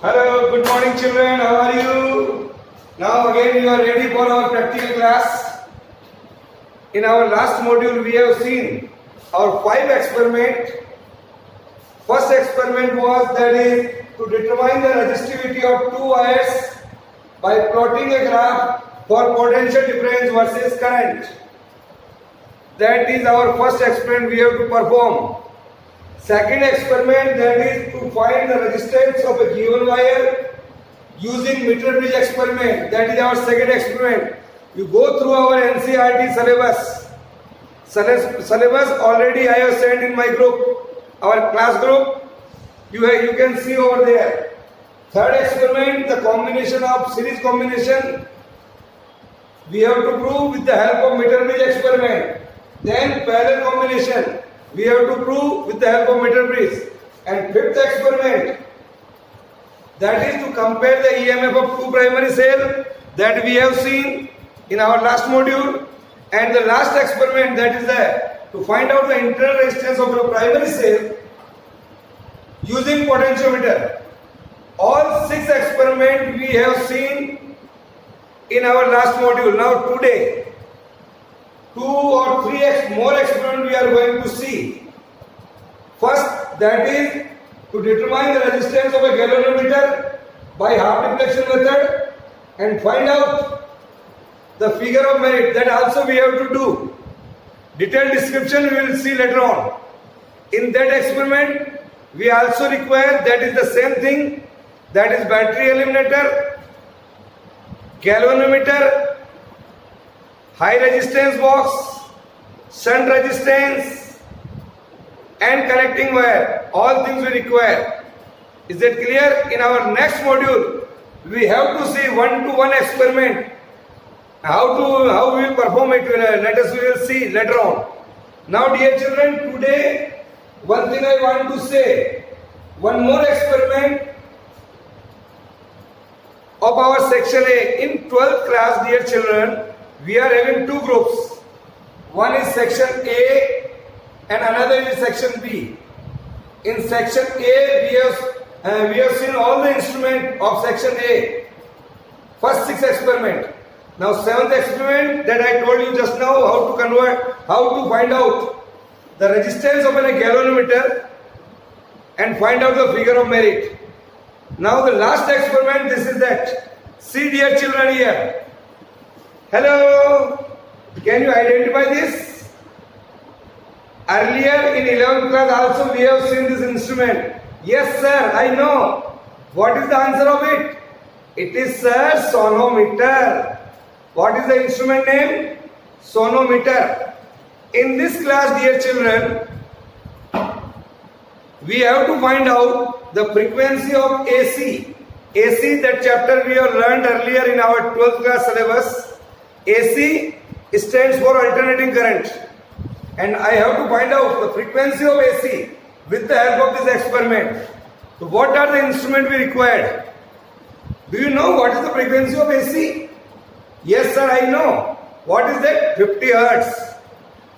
Hello, good morning children, how are you? Now again you are ready for our practical class. In our last module we have seen our 5 experiment. First experiment was that is to determine the resistivity of 2 wires by plotting a graph for potential difference versus current. That is our first experiment we have to perform. Second experiment, that is to find the resistance of a given wire using meter bridge experiment. That is our second experiment. You go through our NCERT syllabus. Syllabus already I have sent in my group, our class group. You can see over there. Third experiment, the combination of series combination. We have to prove with the help of meter bridge experiment. Then parallel combination. We have to prove with the help of meter bridge. And fifth experiment, that is to compare the EMF of 2 primary cells that we have seen in our last module. And the last experiment, that is to find out the internal resistance of a primary cell using potentiometer. All 6 experiments we have seen in our last module. Now today, 2 or 3 more experiments we are going to see. First, that is to determine the resistance of a galvanometer by half deflection method and find out the figure of merit. That also we have to do. Detailed description we will see later on. In that experiment, we also require, that is the same thing, that is battery eliminator, galvanometer, high resistance box, shunt resistance and connecting wire. All things we require. Is that clear? In our next module, we have to see 1-to-1 experiment. How we will perform it, let us we will see later on. Now dear children, today one thing I want to say. One more experiment of our section A. In 12th class, dear children, we are having 2 groups. One is section A and another is section B. In section A, we have seen all the instruments of section A. First 6 experiments. Now 7th experiment that I told you just now, how to find out the resistance of a galvanometer and find out the figure of merit. Now the last experiment, this is that. See dear children here. Hello, can you identify this? Earlier in 11th class also we have seen this instrument. Yes sir, I know. What is the answer of it? It is sir, sonometer. What is the instrument name? Sonometer. In this class dear children, we have to find out the frequency of AC. AC, that chapter we have learned earlier in our 12th class syllabus. AC stands for alternating current, and I have to find out the frequency of AC with the help of this experiment. So what are the instruments we required? Do you know what is the frequency of AC? Yes sir, I know. What is that? 50 Hertz.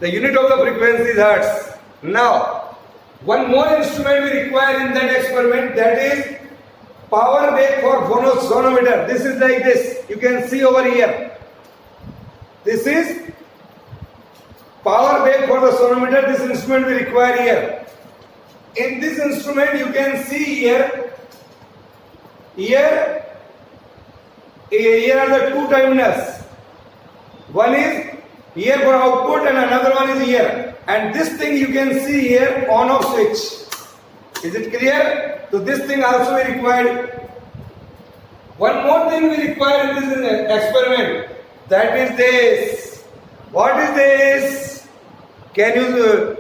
The unit of the frequency is Hertz. Now, one more instrument we require in that experiment, that is power wave for sonometer. This is like this. You can see over here. This is power wave for the sonometer. This instrument we require here. In this instrument you can see here are the 2 terminals. One is here for output and another one is here. And this thing you can see here, on off switch. Is it clear? So this thing also we required. One more thing we require in this experiment. That is this. What is this? Can you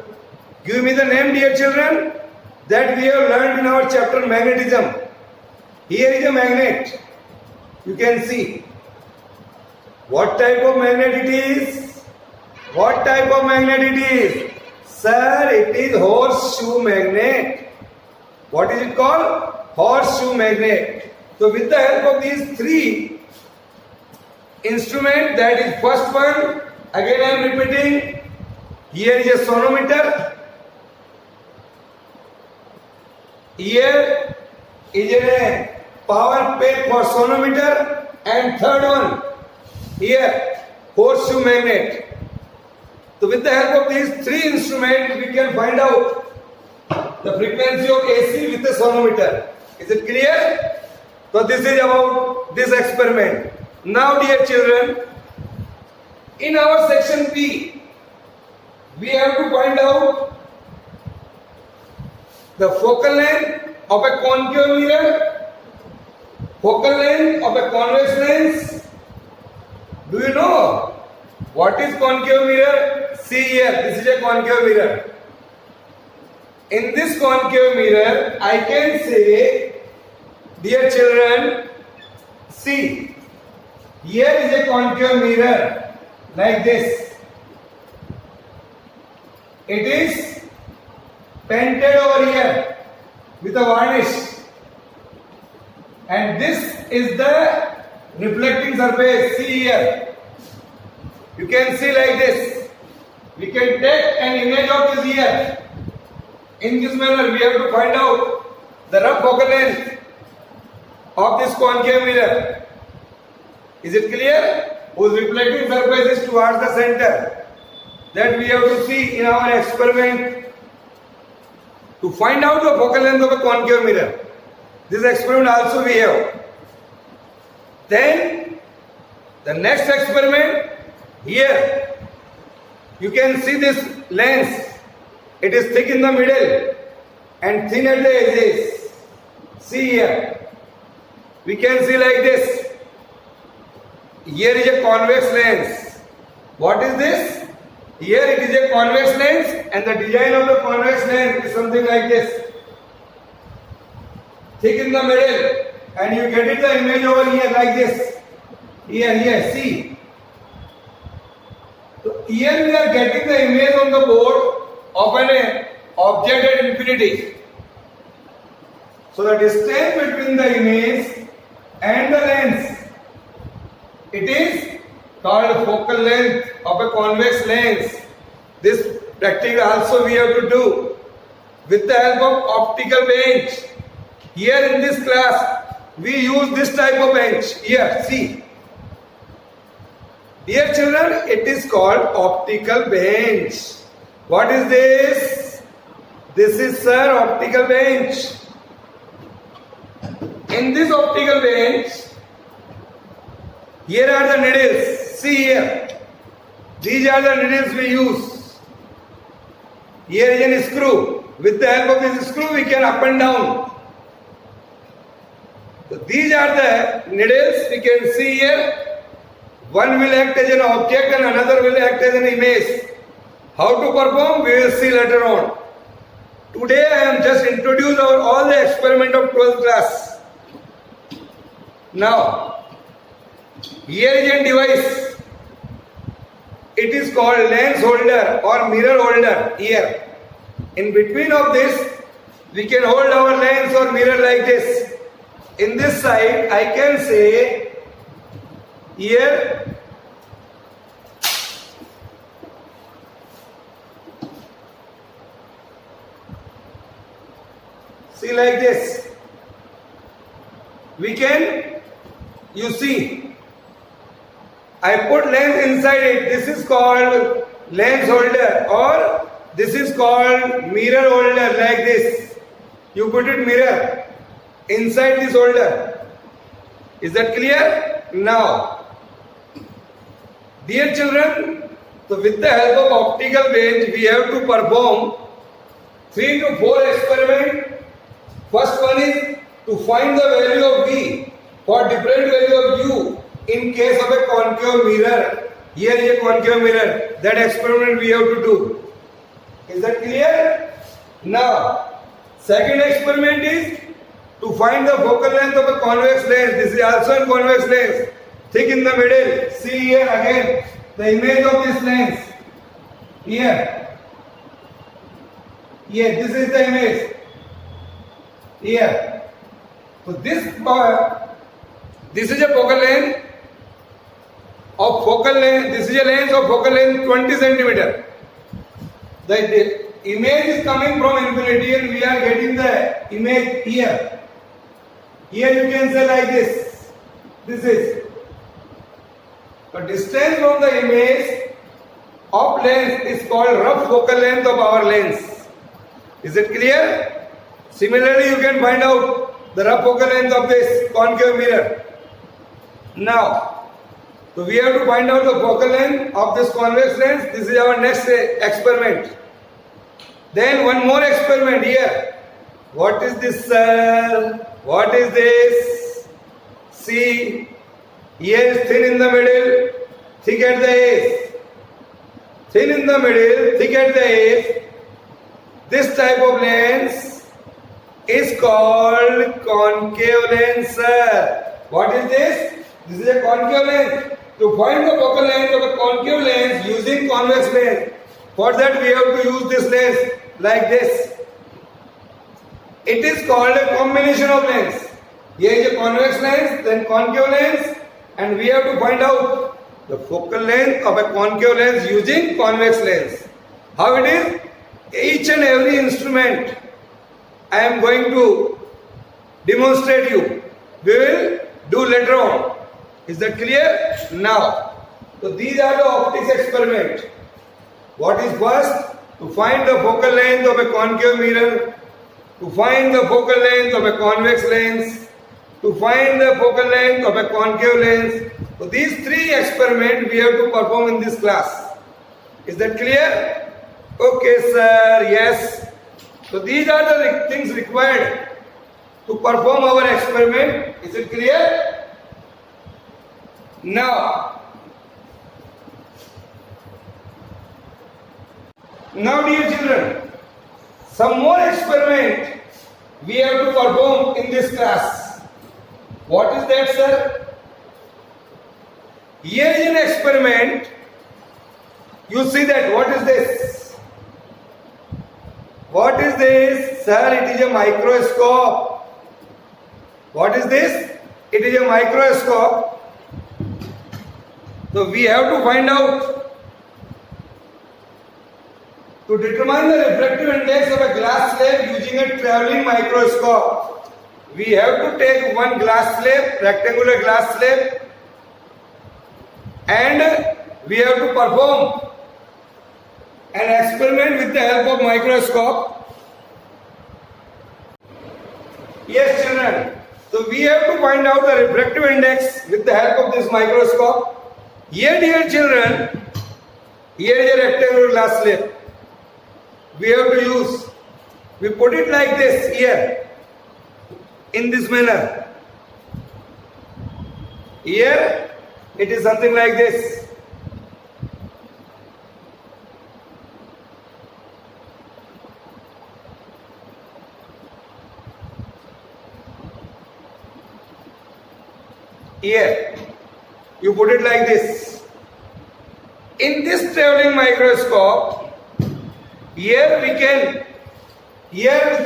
give me the name dear children? That we have learned in our chapter magnetism. Here is a magnet. You can see. What type of magnet it is? What type of magnet it is? Sir, it is horseshoe magnet. What is it called? Horseshoe magnet. So with the help of these 3 instruments, that is first one, again I am repeating, here is a sonometer, here is a power pack for sonometer, and third one here horseshoe magnet. So with the help of these three instruments we can find out the frequency of AC with the sonometer. Is it clear? So this is about this experiment. Now dear children, in our section P, we have to find out the focal length of a concave mirror, focal length of a convex lens. Do you know what is concave mirror? See here, this is a concave mirror. In this concave mirror, I can say, dear children, see, here is a concave mirror like this. It is painted over here with a varnish, and this is the reflecting surface. See here, you can see like this. We can take an image of this here. In this manner, we have to find out the rough focal length of this concave mirror. Is it clear? Whose reflecting surface is towards the center. That we have to see in our experiment to find out the focal length of a concave mirror. This experiment also we have. Then the next experiment, here you can see this lens. It is thick in the middle and thin at the edges. See here. We can see like this. Here is a convex lens. What is this? Here it is a convex lens, and the design of the convex lens is something like this. Thick in the middle, and you get it the image over here like this. Here, see. So here we are getting the image on the board of an object at infinity. So the distance between the image and the lens, it is called focal length of a convex lens. This practical also we have to do with the help of optical bench. Here in this class we use this type of bench. Here, see. Dear children, it is called optical bench. What is this? This is, sir, optical bench. In this optical bench, here are the needles. See here. These are the needles we use. Here is a screw. With the help of this screw, we can up and down. So these are the needles. We can see here. One will act as an object and another will act as an image. How to perform, we will see later on. Today I am just introduced all the experiment of 12th class. Now, here is a device. It is called lens holder or mirror holder here. In between of this, we can hold our lens or mirror like this. In this side, I can say here see like this. We can, you see, I put lens inside it. This is called lens holder, or this is called mirror holder like this. You put it mirror inside this holder. Is that clear? Now, dear children, so with the help of optical bench, we have to perform 3 to 4 experiments. First one is to find the value of V for different value of U in case of a concave mirror. Here is a concave mirror. That experiment we have to do. Is that clear? Now, second experiment is to find the focal length of a convex lens. This is also a convex lens. Thick in the middle. See here again the image of this lens. Here. Here, this is the image. Here. So this is a focal length of focal length. This is a lens of focal length 20 centimeter. The image is coming from infinity and we are getting the image here. Here you can say like this. This is the distance from the image of lens is called rough focal length of our lens. Is it clear? Similarly, you can find out the rough focal length of this concave mirror. Now, so we have to find out the focal length of this convex lens. This is our next experiment. Then one more experiment here. What is this, sir? What is this? See, here is thin in the middle, thick at the edge. Thin in the middle, thick at the edge. This type of lens is called concave lens, sir. What is this? This is a concave lens. To find the focal length of a concave lens using convex lens, for that we have to use this lens like this. It is called a combination of lens. Here is a convex lens, then concave lens, and we have to find out the focal length of a concave lens using convex lens. How it is? Each and every instrument I am going to demonstrate you. We will do later on. Is that clear? Now, so these are the optics experiment. What is first? To find the focal length of a concave mirror, to find the focal length of a convex lens, to find the focal length of a concave lens. So these three experiments we have to perform in this class. Is that clear? Okay, sir. Yes. So these are the things required to perform our experiment. Is it clear? Now, dear children, some more experiment we have to perform in this class. What is that, sir? Here is an experiment. You see that. What is this? What is this? Sir, it is a microscope. What is this? It is a microscope. So we have to find out, to determine the refractive index of a glass slab using a travelling microscope. We have to take one glass slab, rectangular glass slab, and we have to perform an experiment with the help of microscope. Yes, children. So we have to find out the refractive index with the help of this microscope. Here, dear children, here is a rectangular glass slab. We have to use, we put it like this here, in this manner. Here, it is something like this. Here, you put it like this. In this travelling microscope, here with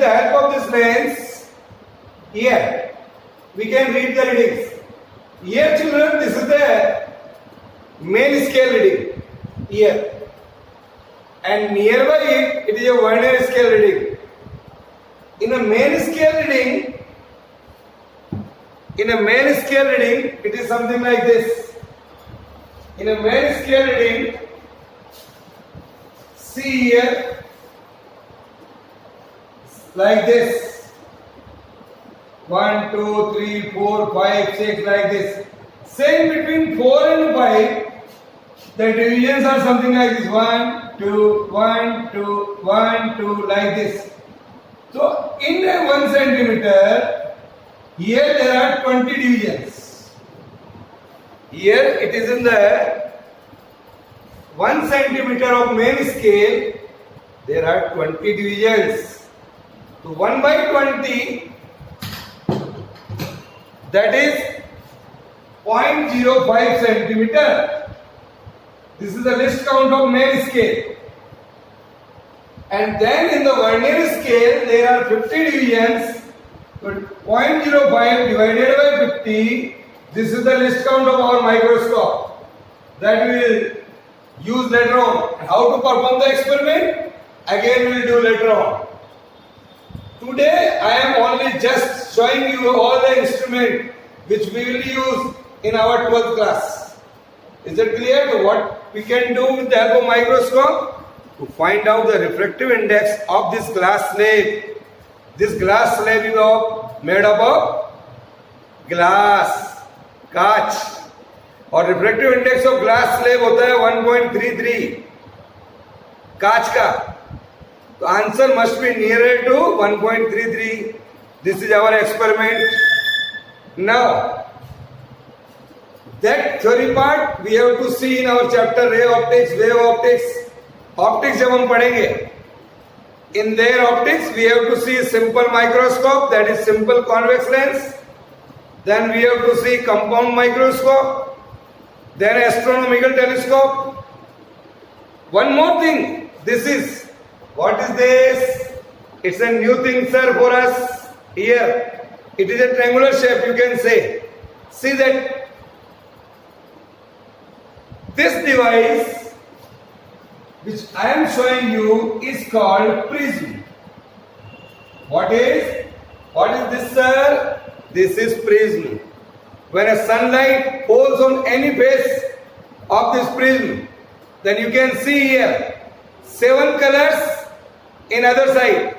the help of this lens, here we can read the readings. Here, children, this is the main scale reading. Here, and nearby it is a vernier scale reading. In a main scale reading, it is something like this. In a main scale reading, see here, like this. 1, 2, 3, 4, 5, 6, like this. Same between 4 and 5, the divisions are something like this. 1, 2, 1, 2, 1, 2, like this. So, in a 1 centimeter, here there are 20 divisions. Here it is in the 1 centimeter of main scale, there are 20 divisions. So 1 by 20, that is 0.05 centimeter. This is the least count of main scale. And then in the vernier scale, there are 50 divisions. So 0.05 divided by 50, this is the least count of our microscope that we will use later on. And how to perform the experiment? Again we will do later on. Today I am only just showing you all the instrument which we will use in our 12th class. Is it clear to what we can do with the help of microscope? To find out the refractive index of this glass slab. This glass slab is made up of glass, कांच, और refractive index of glass slab होता है 1.33 कांच का. तो answer must be nearer to 1.33. This is our experiment. Now that theory part we have to see in our chapter ray optics, wave optics. Optics जब हम पढ़ेंगे, in their optics we have to see simple microscope, that is simple convex lens. Then we have to see compound microscope, then astronomical telescope. One more thing, this is, what is this? It's a new thing, sir, for us here. It is a triangular shape, you can say. See that this device which I am showing you is called prism. What is this, sir? This is prism. When a sunlight falls on any face of this prism, then you can see here 7 colors in other side.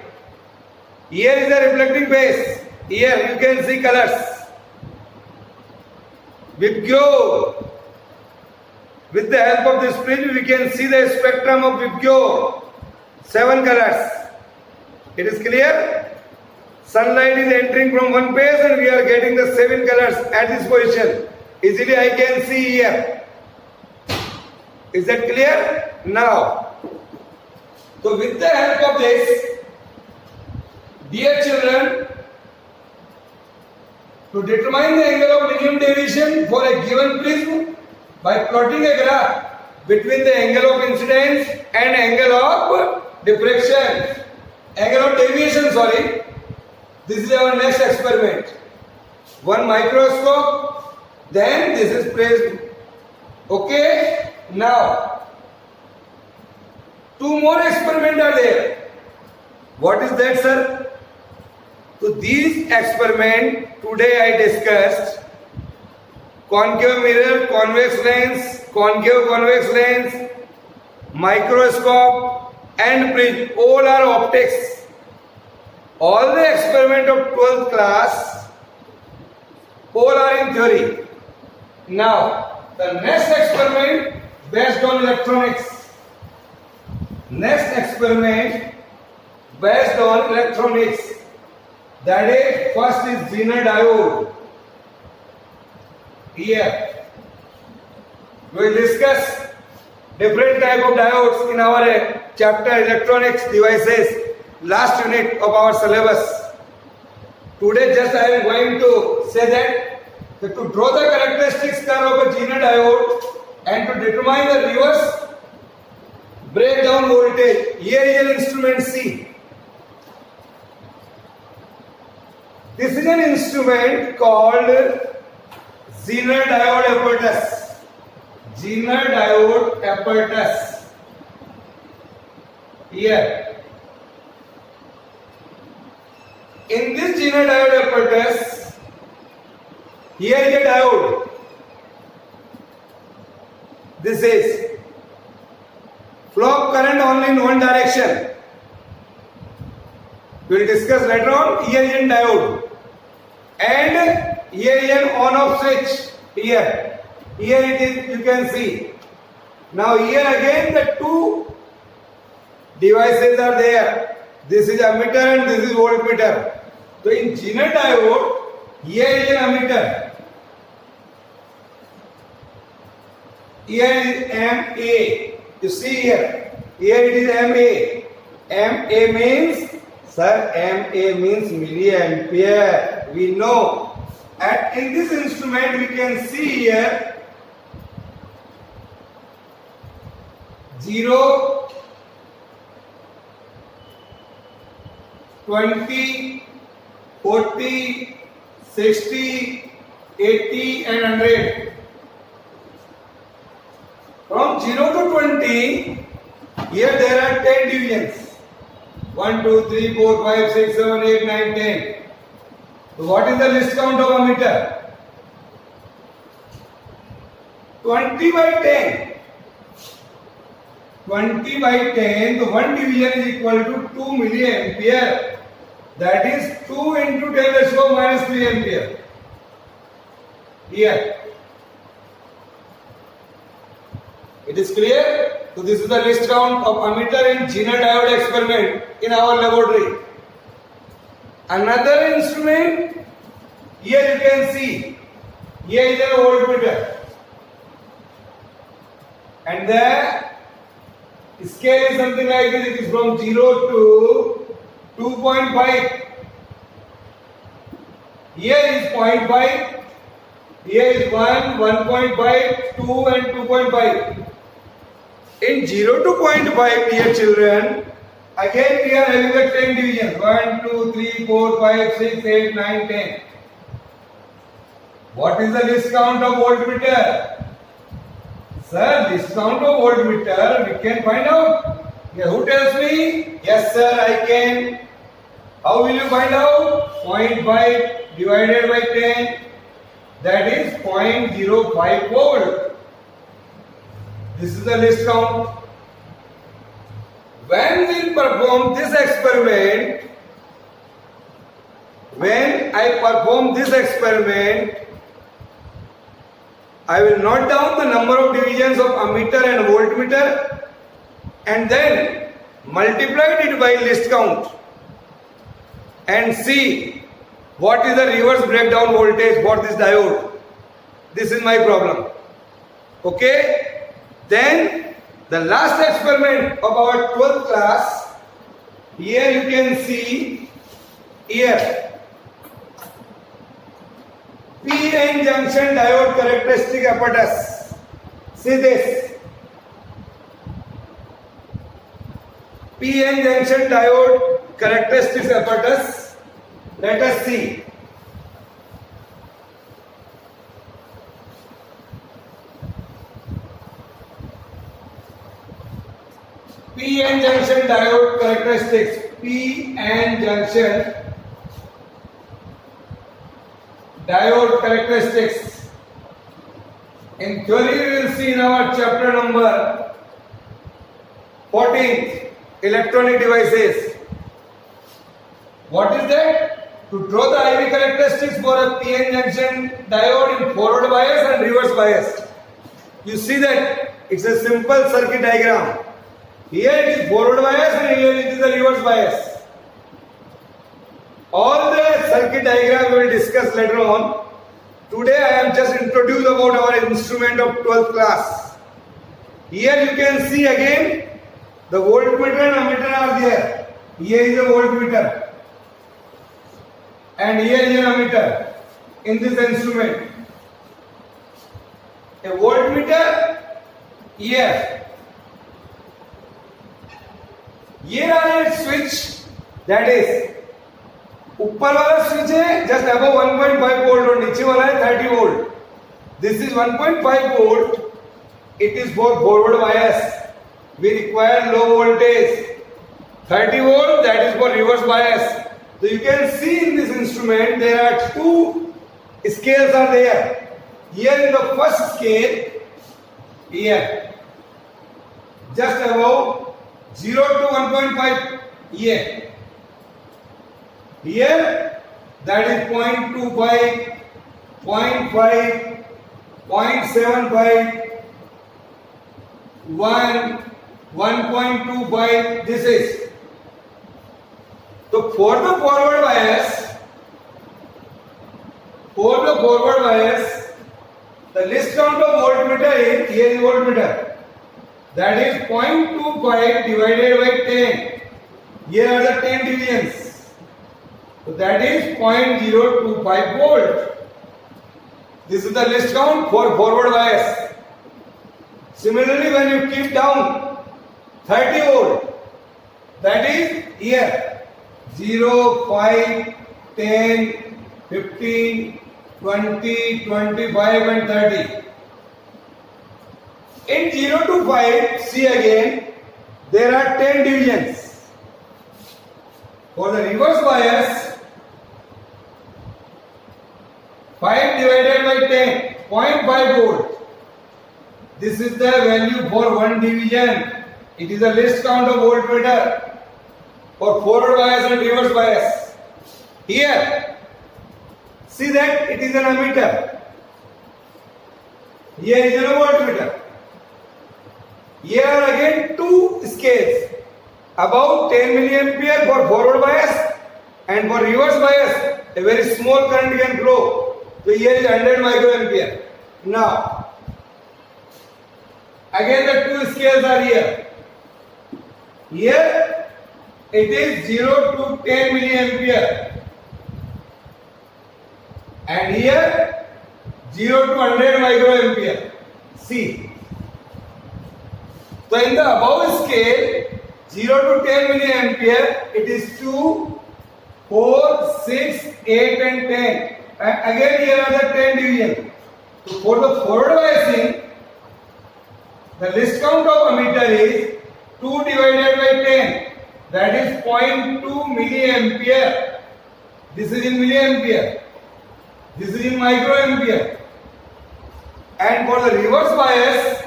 Here is the reflecting face. Here you can see colors. With the help of this prism, we can see the spectrum of Vibgyor. 7 colors. It is clear? Sunlight is entering from one face and we are getting the 7 colors at this position. Easily I can see here. Is that clear? Now, so with the help of this, dear children, to determine the angle of minimum deviation for a given prism, by plotting a graph between the angle of incidence and angle of diffraction, angle of deviation, sorry. This is our next experiment. One microscope, then this is prism. Okay? Now, 2 more experiments are there. What is that, sir? So these experiments today I discussed. Concave mirror, convex lens, concave convex lens, microscope and prism, all are optics. All the experiment of 12th class, all are in theory. Now, the next experiment based on electronics. Next experiment based on electronics. That is, first is Zener diode. Here we will discuss different type of diodes in our chapter electronics devices, last unit of our syllabus. Today just I am going to say that to draw the characteristics curve of a Zener diode and to determine the reverse breakdown voltage. Here is an instrument C. This is an instrument called Zener diode apparatus. Zener diode apparatus. Here. In this Zener diode apparatus, here is a diode. This is flow of current only in one direction. We will discuss later on. Here is a diode. And here is an on-off switch. Here it is, you can see. Now here again the 2 devices are there. This is ammeter and this is voltmeter. So in Zener diode, here is an ammeter. Here is MA. You see here. Here it is MA. MA means, sir, MA means milliampere. We know. And in this instrument we can see here 0, 20, 40, 60, 80 and 100. From 0 to 20, here there are 10 divisions. 1, 2, 3, 4, 5, 6, 7, 8, 9, 10. So what is the list count of ammeter? 20 by 10. 20 by 10, so 1 division is equal to 2 milliampere. That is 2 into 10 raised to minus 3 ampere. Here. It is clear? So this is the list count of ammeter in Zener diode experiment in our laboratory. Another instrument, here you can see, here is a voltmeter. And the scale is something like this, it is from 0 to 2.5. Here is 0.5, here is 1, 1.5, 2 and 2.5. In 0 to 0.5, dear children, again we are having the 10 divisions. 1, 2, 3, 4, 5, 6, 8, 9, 10. What is the list count of voltmeter? Sir, list count of voltmeter we can find out. Yeah, who tells me? Yes sir, I can. How will you find out? 0.5 divided by 10. That is 0.05 volt. This is the list count. When we perform this experiment, I will note down the number of divisions of ammeter and voltmeter and then multiply it by list count and see what is the reverse breakdown voltage for this diode. This is my problem. Okay? Then the last experiment of our 12th class, here you can see here PN junction diode characteristic apparatus. See this. PN junction diode characteristics apparatus. Let us see. PN junction diode characteristics. PN junction diode characteristics. In theory, we will see in our chapter number 14, electronic devices. What is that? To draw the IV characteristics for a PN junction diode in forward bias and reverse bias. You see that it's a simple circuit diagram. Here it is forward bias and here it is the reverse bias. All the circuit diagram we will discuss later on. Today I am just introduced about our instrument of 12th class. Here you can see again the voltmeter and ammeter are there. Here is a voltmeter and here is an ammeter in this instrument. A voltmeter here. Here are a switch, that is ऊपर वाला switch है just above 1.5 volt और नीचे वाला है 30 volt. This is 1.5 volt. It is for forward bias. We require low voltage. 30 volt, that is for reverse bias. So you can see in this instrument there are two scales are there. Here in the first scale, here just above 0 to 1.5 here. Here that is 0.25, 0.5, 0.75, 1, 1.25. This is. So for the forward bias, the list count of voltmeter is, here is voltmeter, that is 0.25 divided by 10. Here are the 10 divisions. So that is 0.025 volt. This is the list count for forward bias. Similarly, when you keep down 30 volt, that is here 0, 5, 10, 15, 20, 25 and 30. In 0 to 5, see again, there are 10 divisions. For the reverse bias, 5 divided by 10, 0.5 volt. This is the value for one division. It is a least count of voltmeter for forward bias and reverse bias. Here, see that it is an ammeter. Here is a voltmeter. Here are again two scales. About 10 milliampere for forward bias and for reverse bias a very small current can flow. So here is 100 microampere. Now again the two scales are here. Here it is 0 to 10 milliampere and here 0 to 100 microampere. See. So in the above scale 0 to 10 milliampere, it is 2, 4, 6, 8 and 10. And again here are the 10 divisions. So for the forward biasing, the least count of ammeter is 2 divided by 10. That is 0.2 milliampere. This is in milliampere. This is in microampere. And for the reverse bias,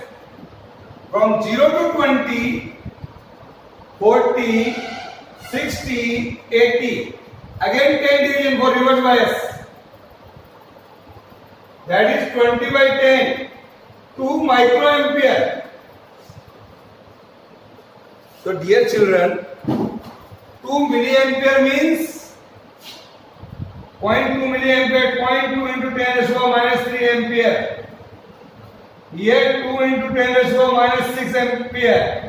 from 0 to 20, 40, 60, 80. Again 10 division for reverse bias. That is 20 by 10. 2 microampere. So dear children, 2 milliampere means 0.2 milliampere, 0.2 into 10 raised to the minus 3 ampere. Here 2 into 10 raised to the minus 6 ampere.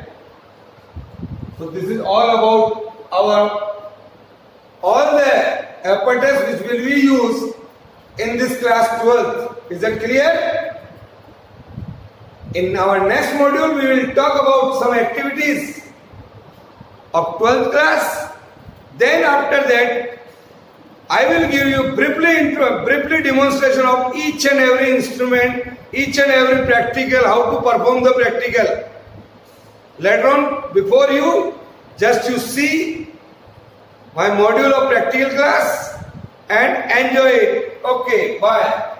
So this is all about all the apparatus which will be used in this class 12th. Is that clear? In our next module we will talk about some activities of 12th class. Then after that I will give you briefly demonstration of each and every instrument, each and every practical, how to perform the practical. Later on, before you, just you see my module of practical class and enjoy it. Okay, bye.